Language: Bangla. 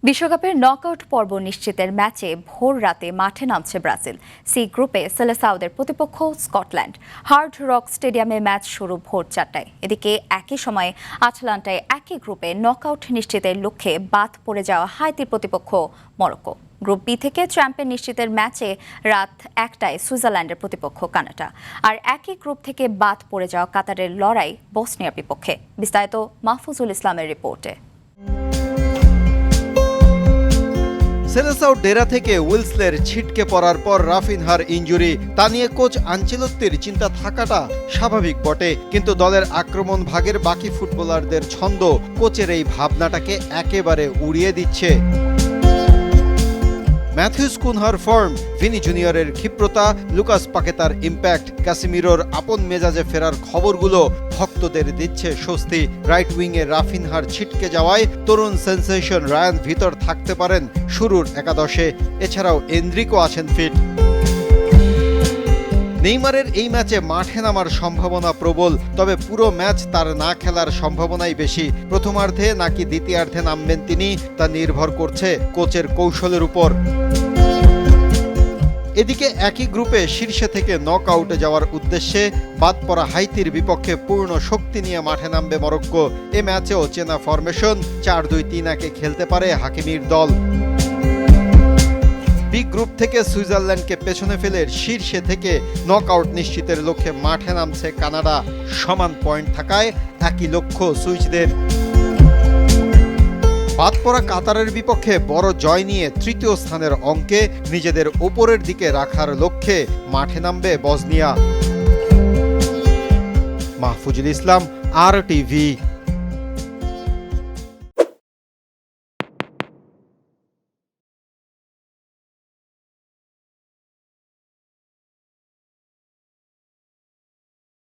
বিশ্বকাপের নকআউট পর্ব নিশ্চিতের ম্যাচে ভোর রাতে মাঠে নামছে ব্রাজিল। সি গ্রুপে সেলেসাওদের প্রতিপক্ষ স্কটল্যান্ড। হার্ড রক স্টেডিয়ামে ম্যাচ শুরু ভোর 4টায়। এদিকে একই সময়ে আটলান্টায় একই গ্রুপে নকআউট নিশ্চিতের লক্ষ্যে বাদ পড়ে যাওয়া হাইতির প্রতিপক্ষ মরক্কো। গ্রুপ বি থেকে চ্যাম্পিয়ন নিশ্চিতের ম্যাচে রাত 1টায় সুইজারল্যান্ডের প্রতিপক্ষ কানাডা। আর একই গ্রুপ থেকে বাদ পড়ে যাওয়া কাতারের লড়াই বসনিয়ার বিপক্ষে। বিস্তারিত মাহফুজুল ইসলামের রিপোর্টে। সেলেসাও ডেরা থেকে উইলসলের ছিটকে পড়ার পর রাফিনহার ইনজুরি, তা নিয়ে কোচ আনচেলত্তির চিন্তা থাকাটা স্বাভাবিক বটে, কিন্তু দলের আক্রমণ ভাগের বাকি ফুটবলারদের ছন্দ কোচের এই ভাবনাটাকে একেবারে উড়িয়ে দিচ্ছে। ম্যাথিউস কুনহার ফর্ম, ভিনি জুনিয়রের ক্ষিপ্রতা, লুকাস পাকেতার ইম্প্যাক্ট, ক্যাসিমিরোর আপন মেজাজে ফেরার খবরগুলো ভক্তদের দিচ্ছে স্বস্তি। রাইট উইংয়ে রাফিনহার ছিটকে যাওয়ায় তরুণ সেন্সেশন রায়ান ভিতর থাকতে পারেন শুরুর একাদশে। এছাড়াও এন্দ্রিকো আছেন ফিট। নেইমারের এই ম্যাচে মাঠে নামার সম্ভাবনা প্রবল, তবে পুরো ম্যাচ তার না খেলার সম্ভাবনাই বেশি। প্রথমার্ধে নাকি দ্বিতীয়ার্ধে নামবেন তিনি, তা নির্ভর করছে কোচের কৌশলের উপর। এদিকে একই গ্রুপে শীর্ষে থেকে নক আউটে যাওয়ার উদ্দেশ্যে বাদ পড়া হাইতির বিপক্ষে পূর্ণ শক্তি নিয়ে মাঠে নামবে মরক্কো। এ ম্যাচেও চেনা ফরমেশন 4-2-3-1-এ খেলতে পারে হাকিমির দল। বি গ্রুপ থেকে সুইজারল্যান্ডকে পেছনে ফেলে শীর্ষে থেকে নকআউট নিশ্চিতের লক্ষ্যে মাঠে নামছে কানাডা। সমান পয়েন্ট থাকায় একই লক্ষ্য সুইচদের। বাদ পড়া কাতারের বিপক্ষে বড় জয় নিয়ে তৃতীয় স্থানের অঙ্কে নিজেদের ওপরের দিকে রাখার লক্ষ্যে মাঠে নামবে বসনিয়া। মাহফুজুল ইসলাম, RTV।